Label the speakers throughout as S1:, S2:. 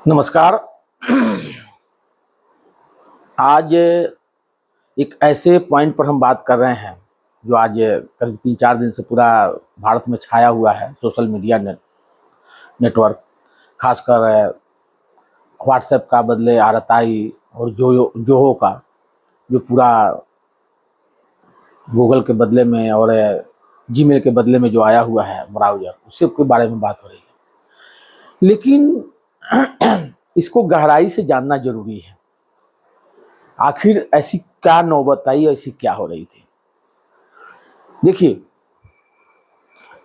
S1: नमस्कार। आज एक ऐसे पॉइंट पर हम बात कर रहे हैं जो आज करीब 3-4 दिन से पूरा भारत में छाया हुआ है। सोशल मीडिया नेटवर्क, खासकर व्हाट्सएप का बदले आरएसआई और जोहो का जो पूरा गूगल के बदले में और जीमेल के बदले में जो आया हुआ है ब्राउज़र, उसके बारे में बात हो रही है। लेकिन इसको गहराई से जानना जरूरी है। आखिर ऐसी क्या नौबत आई, ऐसी क्या हो रही थी। देखिए,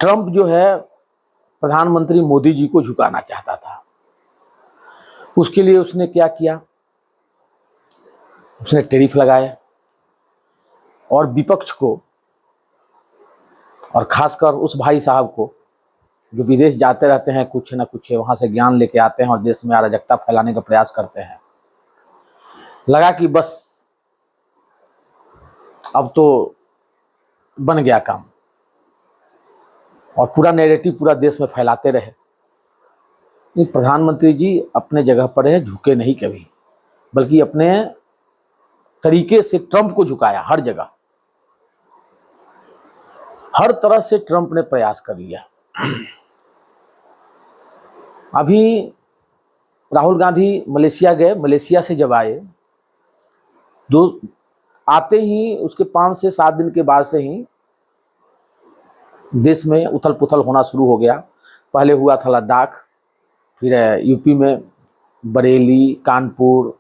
S1: ट्रंप जो है प्रधानमंत्री मोदी जी को झुकाना चाहता था। उसके लिए उसने क्या किया, उसने टैरिफ लगाए और विपक्ष को और खासकर उस भाई साहब को जो विदेश जाते रहते हैं, कुछ ना कुछ वहां से ज्ञान लेके आते हैं और देश में अराजकता फैलाने का प्रयास करते हैं, लगा कि बस अब तो बन गया काम और पूरा नैरेटिव पूरा देश में फैलाते रहे। प्रधानमंत्री जी अपने जगह पर है, झुके नहीं कभी, बल्कि अपने तरीके से ट्रंप को झुकाया। हर जगह हर तरह से ट्रंप ने प्रयास कर लिया। अभी राहुल गांधी मलेशिया गए, मलेशिया से जब आए, आते ही उसके 5 से 7 दिन के बाद से ही देश में उथल पुथल होना शुरू हो गया। पहले हुआ था लद्दाख, फिर यूपी में बरेली, कानपुर,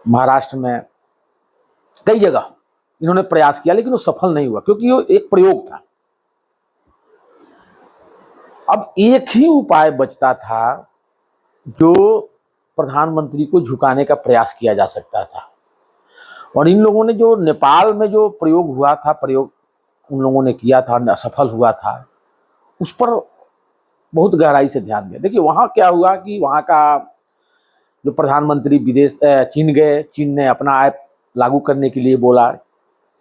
S1: महाराष्ट्र में कई जगह इन्होंने प्रयास किया, लेकिन वो सफल नहीं हुआ क्योंकि वो एक प्रयोग था। अब एक ही उपाय बचता था जो प्रधानमंत्री को झुकाने का प्रयास किया जा सकता था, और इन लोगों ने जो नेपाल में जो प्रयोग हुआ था, प्रयोग उन लोगों ने किया था, असफल हुआ था, उस पर बहुत गहराई से ध्यान दिया। देखिए वहाँ क्या हुआ कि वहाँ का जो प्रधानमंत्री विदेश चीन गए, चीन ने अपना ऐप लागू करने के लिए बोला।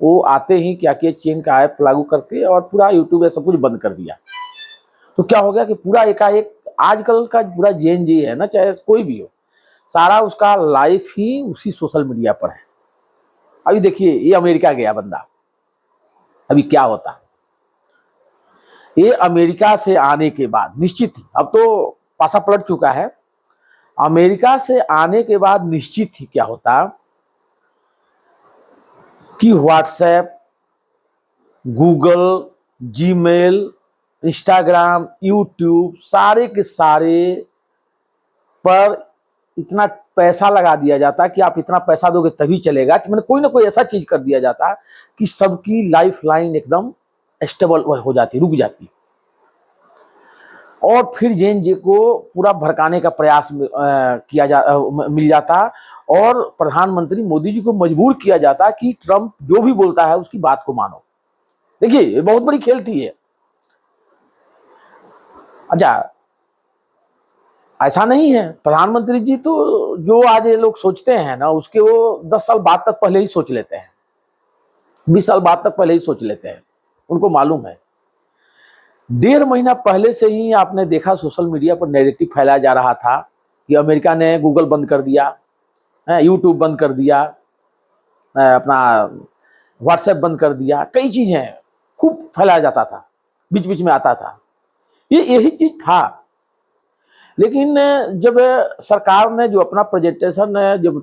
S1: वो आते ही क्या किया, चीन का ऐप लागू करके और पूरा यूट्यूब सब कुछ बंद कर दिया। तो क्या हो गया कि पूरा एकाएक आजकल का पूरा जेन जी है ना, चाहे कोई भी हो, सारा उसका लाइफ ही उसी सोशल मीडिया पर है। अभी देखिए, ये अमेरिका गया बंदा, अभी क्या होता। ये अमेरिका से आने के बाद निश्चित ही, अब तो पासा पलट चुका है, अमेरिका से आने के बाद निश्चित ही क्या होता कि WhatsApp, Google, Gmail, Instagram, YouTube, सारे के सारे पर इतना पैसा लगा दिया जाता कि आप इतना पैसा दोगे तभी चलेगा। कि मैंने कोई ना कोई ऐसा चीज कर दिया जाता कि सबकी लाइफ लाइन एकदम स्टेबल हो जाती, रुक जाती, और फिर जेन जे को पूरा भड़काने का प्रयास मिल जाता और प्रधानमंत्री मोदी जी को मजबूर किया जाता कि ट्रंप जो भी बोलता है उसकी बात को मानो। देखिए, ये बहुत बड़ी खेल थी ये। अच्छा, ऐसा नहीं है, प्रधानमंत्री जी तो जो आज ये लोग सोचते हैं ना, उसके वो 10 साल बाद तक पहले ही सोच लेते हैं, 20 साल बाद तक पहले ही सोच लेते हैं। उनको मालूम है। 1.5 महीना पहले से ही आपने देखा सोशल मीडिया पर नैरेटिव फैलाया जा रहा था कि अमेरिका ने गूगल बंद कर दिया, यूट्यूब बंद कर दिया, अपना व्हाट्सएप बंद कर दिया, कई चीजें खूब फैलाया जाता था, बीच बीच में आता था। ये यही चीज था। लेकिन जब सरकार ने जो अपना प्रेजेंटेशन जब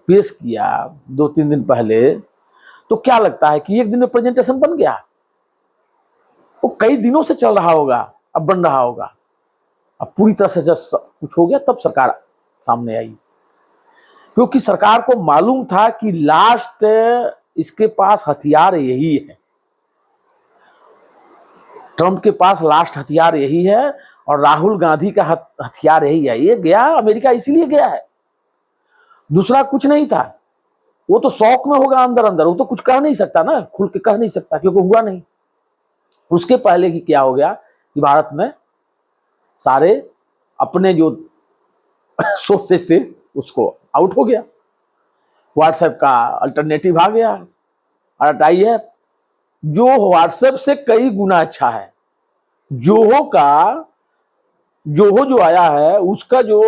S1: पेश किया 2-3 दिन पहले, तो क्या लगता है कि एक दिन में प्रेजेंटेशन बन गया? वो कई दिनों से चल रहा होगा, अब बन रहा होगा। अब पूरी तरह से जब कुछ हो गया तब सरकार सामने आई, क्योंकि सरकार को मालूम था कि लास्ट इसके पास हथियार यही है, ट्रंप के पास लास्ट हथियार यही है और राहुल गांधी का हथियार यही है। ये गया अमेरिका इसीलिए गया है, दूसरा कुछ नहीं था। वो तो शौक में होगा अंदर अंदर, वो तो कुछ कह नहीं सकता ना, खुल के कह नहीं सकता क्योंकि हुआ नहीं। उसके पहले ही क्या हो गया कि भारत में सारे अपने जो सोर्सेस थे उसको आउट हो गया। व्हाट्सएप का अल्टरनेटिव आ गया, आरटीआई है, जो व्हाट्सएप से कई गुना अच्छा है। जोहो का जो आया है उसका जो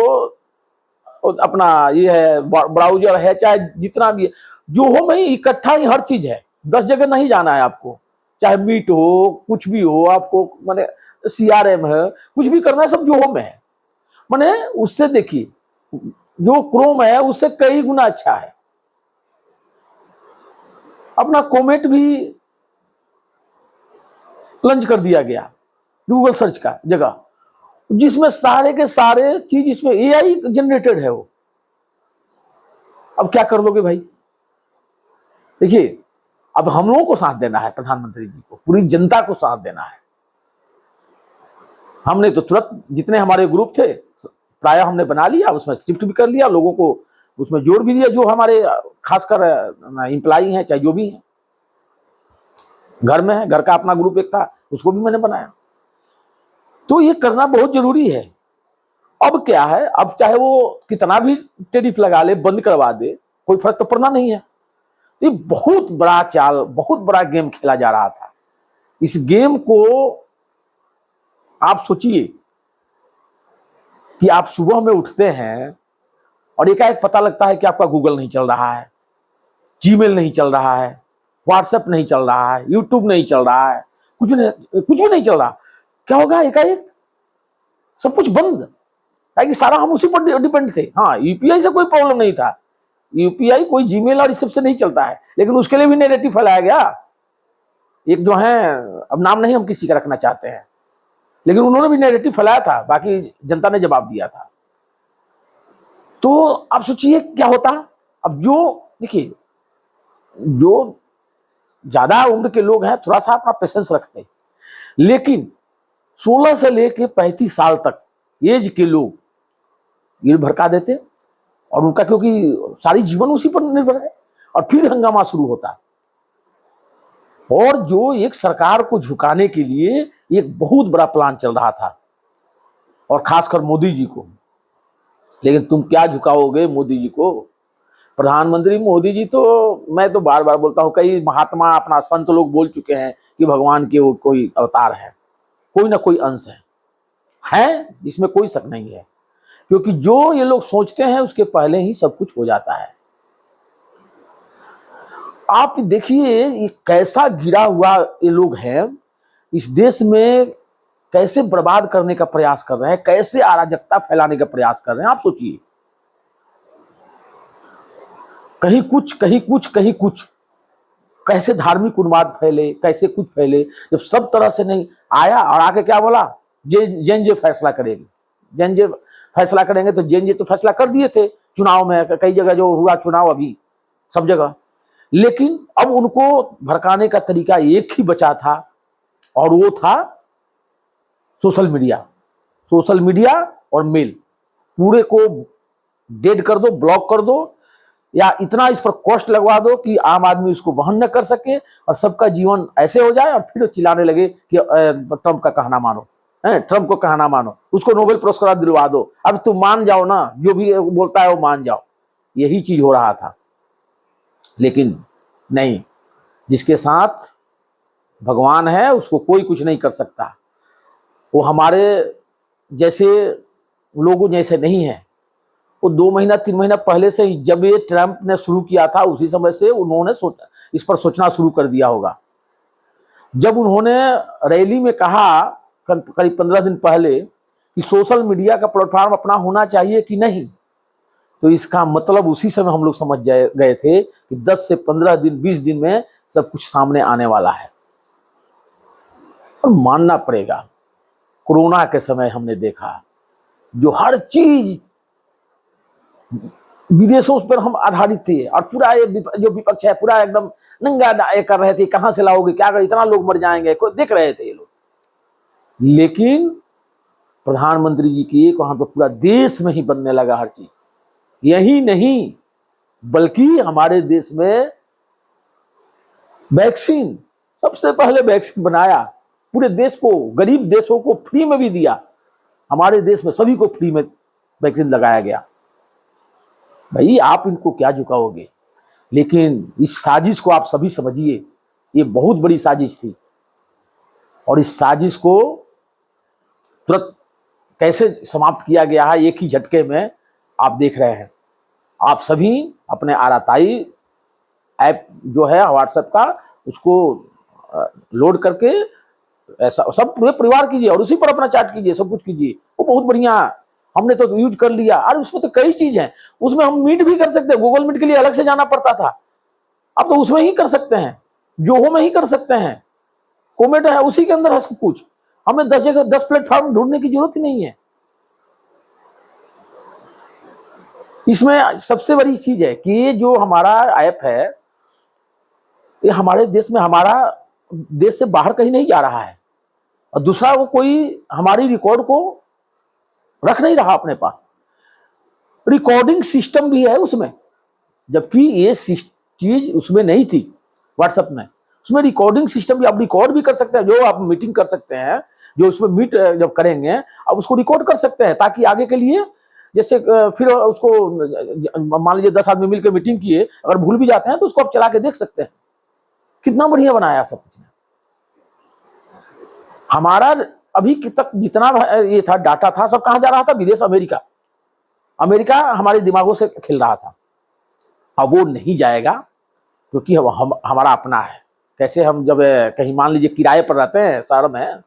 S1: अपना ये है ब्राउजर है, चाहे जितना भी है, जोहो में ही इकट्ठा ही हर चीज है। 10 जगह नहीं जाना है आपको, चाहे मीट हो कुछ भी हो, आपको माने CRM है, कुछ भी करना है सब जोहो में है। माने उससे देखिए जो क्रोम है उससे कई गुना अच्छा है। अपना कॉमेट भी लॉन्च कर दिया गया गूगल सर्च का जगह, जिसमें सारे के सारे चीज इसमें AI जनरेटेड है वो। अब क्या कर लोगे भाई? देखिए अब हम लोगों को साथ देना है, प्रधानमंत्री जी को, पूरी जनता को साथ देना है। हमने तो तुरंत जितने हमारे ग्रुप थे प्राय हमने बना लिया, उसमें शिफ्ट भी कर लिया, लोगों को उसमें जोड़ भी दिया, जो हमारे खासकर एम्प्लॉई हैं चाहे जो भी हैं, घर में है, घर का अपना ग्रुप एक था उसको भी मैंने बनाया। तो ये करना बहुत जरूरी है। अब क्या है, अब चाहे वो कितना भी टेरिफ लगा ले, बंद करवा दे, कोई फर्क तो पड़ना नहीं है। ये बहुत बड़ा चाल, बहुत बड़ा गेम खेला जा रहा था। इस गेम को आप सोचिए कि आप सुबह में उठते हैं और एकाएक पता लगता है कि आपका गूगल नहीं चल रहा है, जीमेल नहीं चल रहा है, व्हाट्सएप नहीं चल रहा है, यूट्यूब नहीं चल रहा है, कुछ भी नहीं चल रहा। क्या होगा? एकाएक सब कुछ बंद, कि सारा हम उसी पर डिपेंड थे। हाँ, यूपीआई से कोई प्रॉब्लम नहीं था, यूपीआई कोई जीमेल और इस सब से नहीं चलता है, लेकिन उसके लिए भी नैरेटिव फैलाया गया। एक जो है, अब नाम नहीं हम किसी का रखना चाहते हैं, लेकिन उन्होंने भी नैरेटिव फैलाया था, बाकी जनता ने जवाब दिया था। तो आप सोचिए क्या होता। अब जो देखिए, जो ज्यादा उम्र के लोग हैं थोड़ा सा अपना पेशेंस रखते हैं, लेकिन 16 से लेके 35 साल तक एज के लोग ये भड़का देते, और उनका क्योंकि सारी जीवन उसी पर निर्भर है, और फिर हंगामा शुरू होता। और जो एक सरकार को झुकाने के लिए एक बहुत बड़ा प्लान चल रहा था, और खासकर मोदी जी को। लेकिन तुम क्या झुकाओगे मोदी जी को? प्रधानमंत्री मोदी जी तो, मैं तो बार बार बोलता हूं, कई महात्मा अपना संत लोग बोल चुके हैं कि भगवान के वो कोई अवतार है, कोई ना कोई अंश है, इसमें कोई शक नहीं है। क्योंकि जो ये लोग सोचते हैं उसके पहले ही सब कुछ हो जाता है। आप देखिए ये कैसा गिरा हुआ ये लोग हैं, इस देश में कैसे बर्बाद करने का प्रयास कर रहे हैं, कैसे अराजकता फैलाने का प्रयास कर रहे हैं। आप सोचिए, कहीं कुछ कहीं कुछ कहीं कुछ, कैसे धार्मिक उन्माद फैले, कैसे कुछ फैले। जब सब तरह से नहीं आया, और आके क्या बोला, जे फैसला करेगी, जे फैसला करेंगे। तो जे तो फैसला कर दिए थे चुनाव में, कई जगह जो हुआ चुनाव अभी सब जगह। लेकिन अब उनको भड़काने का तरीका एक ही बचा था, और वो था सोशल मीडिया और मेल। पूरे को डेड कर दो, ब्लॉक कर दो, या इतना इस पर कॉस्ट लगवा दो कि आम आदमी उसको वहन न कर सके, और सबका जीवन ऐसे हो जाए, और फिर चिल्लाने लगे कि ट्रंप का कहना मानो, ट्रंप को कहना मानो, उसको नोबेल पुरस्कार दिलवा दो, अब तुम मान जाओ ना, जो भी बोलता है वो मान जाओ। यही चीज हो रहा था। लेकिन नहीं, जिसके साथ भगवान है उसको कोई कुछ नहीं कर सकता। वो हमारे जैसे लोगों जैसे नहीं है। वो 2 महीना 3 महीना पहले से ही, जब ये ट्रंप ने शुरू किया था, उसी समय से उन्होंने इस पर सोचना शुरू कर दिया होगा। जब उन्होंने रैली में कहा करीब 15 दिन पहले कि सोशल मीडिया का प्लेटफॉर्म अपना होना चाहिए कि नहीं, तो इसका मतलब उसी समय हम लोग समझ गए थे कि 10 से 15 दिन 20 दिन में सब कुछ सामने आने वाला है। और मानना पड़ेगा, कोरोना के समय हमने देखा, जो हर चीज विदेशों पर हम आधारित थे, और पूरा जो विपक्ष है पूरा एकदम नंगा कर रहे थे, कहां से लाओगे, क्या कर, इतना लोग मर जाएंगे, कोई देख रहे थे ये लोग। लेकिन प्रधानमंत्री जी की एक वहां पर पूरा देश में ही बनने लगा हर चीज। यही नहीं, बल्कि हमारे देश में वैक्सीन, सबसे पहले वैक्सीन बनाया, पूरे देश को, गरीब देशों को फ्री में भी दिया। हमारे देश में सभी को फ्री में वैक्सीन लगाया गया। भाई आप इनको क्या झुकाओगे? लेकिन इस साजिश को आप सभी समझिए, ये बहुत बड़ी साजिश थी, और इस साजिश को तुरंत कैसे समाप्त किया गया है एक ही झटके में, आप देख रहे हैं। आप सभी अपने आराताई ऐप जो है व्हाट्सएप का, उसको लोड करके ऐसा सब पूरे परिवार कीजिए और उसी पर अपना चैट कीजिए, सब कुछ कीजिए। वो बहुत बढ़िया है, हमने तो यूज कर लिया। अरे उसमें तो कई चीज हैं, उसमें हम मीट भी कर सकते हैं। गूगल मीट के लिए अलग से जाना पड़ता था, अब तो उसमें ही कर सकते हैं, जोहो में ही कर सकते हैं, कॉमेट है उसी के अंदर है सब कुछ। हमें 10 जगह 10 प्लेटफॉर्म ढूंढने की जरूरत ही नहीं है। इसमें सबसे बड़ी चीज है कि ये जो हमारा ऐप है, ये हमारे देश में, हमारा देश से बाहर कहीं नहीं जा रहा है। और दूसरा, वो कोई हमारी रिकॉर्ड को रख नहीं रहा अपने पास। रिकॉर्डिंग सिस्टम भी है उसमें, जबकि ये चीज उसमें नहीं थी व्हाट्सएप में। उसमें रिकॉर्डिंग सिस्टम भी, आप रिकॉर्ड भी कर सकते हैं। जो आप मीटिंग कर सकते हैं, जो उसमें मीट जब करेंगे, आप उसको रिकॉर्ड कर सकते हैं, ताकि आगे के लिए जैसे फिर उसको मान लीजिए 10 आदमी मिलकर मीटिंग किए, अगर भूल भी जाते हैं तो उसको आप चला के देख सकते हैं। कितना बढ़िया बनाया सब कुछ। हमारा अभी तक जितना ये था, डाटा था, सब कहां जा रहा था? विदेश, अमेरिका। अमेरिका हमारे दिमागों से खेल रहा था। अब वो नहीं जाएगा, क्योंकि हमारा अपना है। कैसे हम जब कहीं मान लीजिए किराए पर रहते हैं शहर में,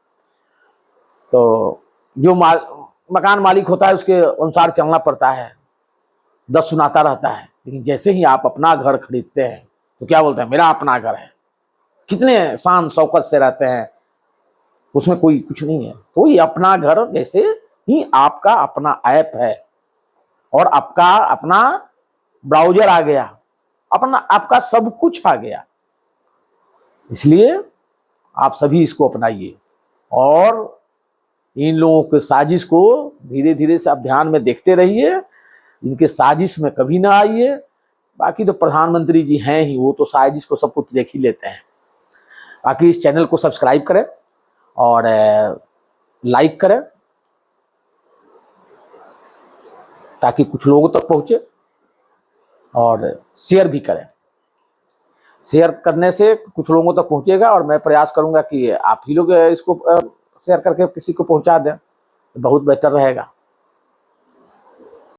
S1: तो जो मकान मालिक होता है उसके अनुसार चलना पड़ता है, 10 सुनाता रहता है। लेकिन जैसे ही आप अपना घर खरीदते हैं तो क्या बोलते हैं? मेरा अपना घर है। कितने शान शौकत से रहते हैं, उसमें कोई कुछ नहीं है। तो ये अपना घर जैसे ही आपका अपना ऐप है, और आपका अपना ब्राउजर आ गया, अपना आपका सब कुछ आ गया। इसलिए आप सभी इसको अपनाइए और इन लोगों के साजिश को धीरे धीरे से आप ध्यान में देखते रहिए। इनके साजिश में कभी ना आइए। बाकी तो प्रधानमंत्री जी हैं ही, वो तो साजिश को सब कुछ देख ही लेते हैं। बाकी इस चैनल को सब्सक्राइब करें और लाइक करें, ताकि कुछ लोगों तक पहुंचे, और शेयर भी करें। शेयर करने से कुछ लोगों तक पहुंचेगा, और मैं प्रयास करूंगा कि आप ही लोग इसको शेयर करके किसी को पहुंचा दें, बहुत बेहतर रहेगा।